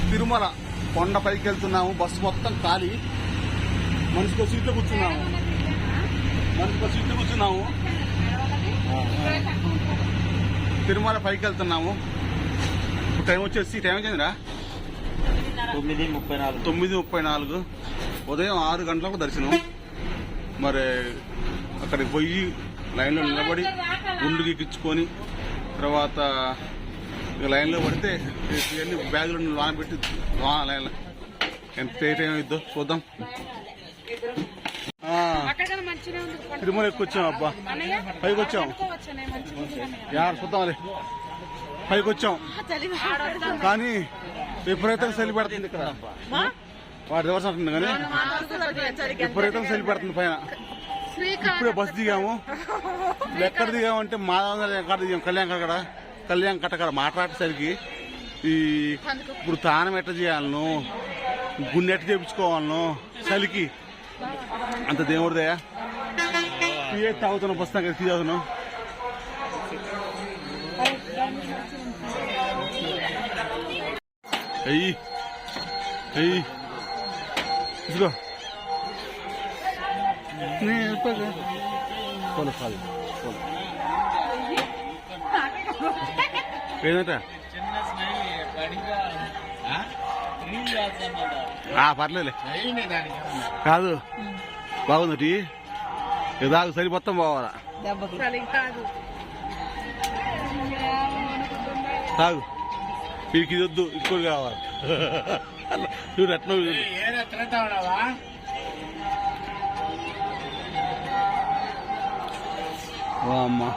తిరుమల కొండ పైకి వెళ్తున్నాము. బస్సు మొత్తం ఖాళీ. మనిషికి సీట్లో కూర్చున్నాము. తిరుమల పైకి వెళ్తున్నాము. ఇప్పుడు టైం వచ్చేసి టైం వచ్చిందిరా 9:34. ఉదయం 6 గంటలకు దర్శనం. మరి అక్కడికి పోయి లైన్లో నిలబడి గుండు గీకించుకొని తర్వాత లైన్లో పడితే ఇవన్నీ బ్యాగులు లోన పెట్టి లైన్లో ఎంత టైం అవుద్దో చూద్దాం. తిరుమల ఎక్కువచ్చాం. అబ్బా పైకి వచ్చాం. చూద్దాం అదే పైకి వచ్చాం. కానీ విపరీతంగా చలి పెడుతుంది ఇక్కడ. వాటి రివర్స్ అంటుంది కానీ విపరీతంగా చలి పెడుతుంది పైన. ఇప్పుడే బస్సు దిగాము. ఎక్కడ దిగామంటే మాధవ ఎక్కడ దిగాం కళ్యాణ్ కట్ట కాడ మాట్లాడేసరికి ఇప్పుడు తానం ఎట్లా చేయాలను, గుండె ఎట్లా చేయించుకోవాలను చలికి అంత దేవుడిదయా. టీ తాగుతున్నాం. బస్తా కదా టీ తాగుతున్నాం. ఇదిగో ఏంటంట పర్లేదులే. కాదు బాగుంది టీ. ఇదాకు సరి మొత్తం పోవాలా. తాగు. వీడికి ఇది వద్దు, ఇంకోటి కావాలి. చూడు ఎట్లా అమ్మా.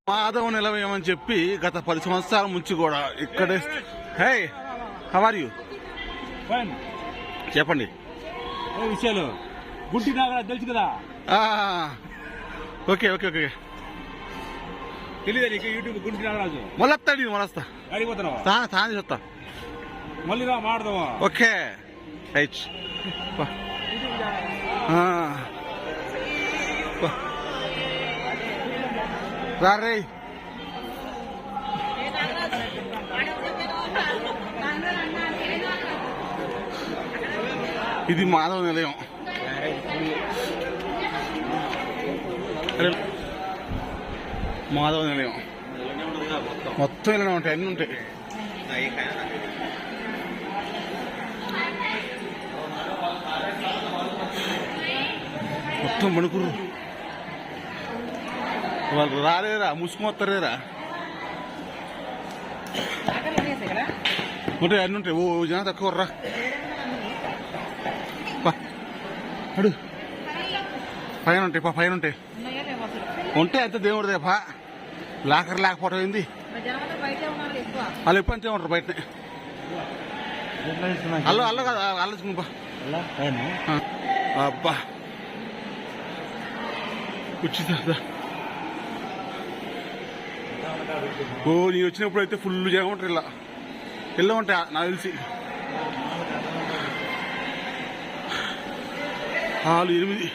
మాధవ నిలవేయమని చెప్పి గత 10 సంవత్సరాల నుంచి కూడా ఇక్కడే. హే, హౌ ఆర్ యూ? చెప్పండి విషయాలు. గుంటి నాగరాజు తెలుసు కదా. Okay okay okay. తెలియదా నీకు? యూట్యూబ్ గుంటి నాగరాజు. మళ్ళీ వస్తా. అడిగిపోతున్నావా? తాను చెప్తా. మళ్ళీ రా మాడదామా? Okay right. రే ఇది మాధవ నిలయం. మాధవ నిలయం మొత్తం ఇలానే ఉంటాయి, అన్నీ ఉంటాయి. మొత్తం మణుకురు. వాళ్ళు రాలేరా, ముసుకుమొత్తరేరా. ఉంటాయి, అన్నీ ఉంటాయి. ఓ జనం తక్కువ రా. అడు పైన ఉంటాయి, పైన ఉంటాయి. ఉంటే అంతే దేవుడిదే. లాకర్ లేకపోవటం ఏంది? వాళ్ళు ఎప్పుడు అంతే ఉంటారు బయటనే. అల్ల కదా ఆలోచించుకో. అబ్బా వచ్చిందా? ఓ నీ వచ్చినప్పుడు అయితే ఫుల్ జనం ఉంటారు. ఇలా ఉంటాయి నాకు తెలిసి. 8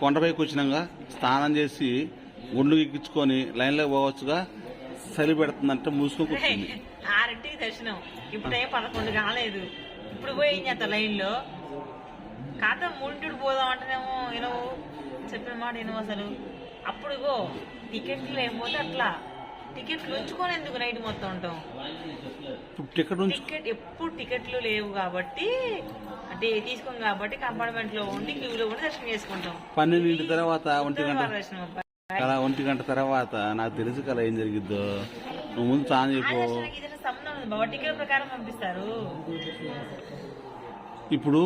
కొండపైకి వచ్చినాక స్నానం చేసి గుండు ఎక్కించుకొని లైన్లో పోవచ్చుగా. చలి పెడుతుందంటే మూసుకొని కూర్చుంది. 6ంటికి దర్శనం. ఇప్పుడే 11 కాలేదు. ఇప్పుడు పోయి ఏం చేస్తా లైన్లో. కాదా 3ంటికి పోదాం అంటేనేమో వినవు. చెప్పిన మాట వినవు అసలు. అప్పుడు టికెట్లు లేకపోతే అట్లా. టికెట్లు ఉంచుకొని ఎందుకు నైట్ మొత్తం ఉంటాం? టికెట్ ఎప్పుడు టికెట్లు లేవు కాబట్టి అంటే తీసుకోం కాబట్టి కంపార్ట్మెంట్ లో ఉండి క్యూలో ఉండి దర్శనం చేసుకుంటాం. 12 తర్వాత 1 గంట తర్వాత నాకు తెలుసు కదా ఏం జరిగిద్దో. నువ్వు ముందు చాలా చెప్పు. బాబా టికెట్ ప్రకారం పంపిస్తారు. ఇప్పుడు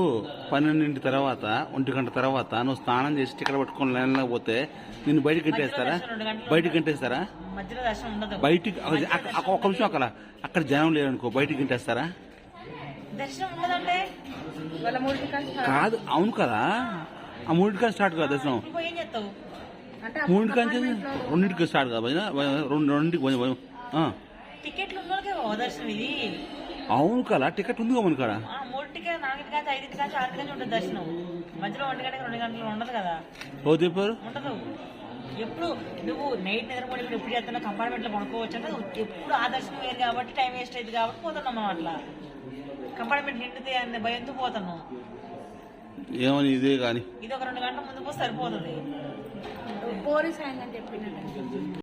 12 తర్వాత 1 గంట తర్వాత నువ్వు స్నానం చేసి టికెట్ పట్టుకొని లైన్లో పోతే నిన్ను బయటకు గంటేస్తారా? మధ్యలో దర్శనం ఉండదు. బయటికి ఒక నిమిషం అక్కడ జనం లేరనుకో, బయటికి గంటేస్తారా? దర్శనం ఉండదంటే కాదు. అవును కదా, ఆ 3ంటికి స్టార్ట్ కదా దర్శనం. 3ంటికి 2ంటికి స్టార్ట్ కదా. 2ంటికి టికెట్లు ఉన్న దర్శనం. ఇది అవును కదా టికెట్ ఉంది మన కాడ. 3టికే 4 కాంచి 5 కాంచి 6 కాంచి ఉంటుంది దర్శనం. మధ్యలో 1 గంటకి 2 గంటలు ఉండదు కదా, ఓ చెప్పారు. ఉండదు. ఎప్పుడు నువ్వు నైట్ నిద్రపోయి ఎప్పుడు చేస్తున్నా కంపార్ట్మెంట్ లో పడుకోవచ్చు అంటే ఎప్పుడు ఆ దర్శనం వేరు కాబట్టి టైం వేస్ట్ అయింది కాబట్టి పోతున్నాం మనం. అట్లా కంపార్ట్మెంట్ నిండితే అనే భయంతో పోతున్నాం. ఏమని ఇదే కానీ ఇది ఒక 2 గంటల ముందు పోతే సరిపోతుంది. పోలీస్ ఆయన చెప్పినట్టు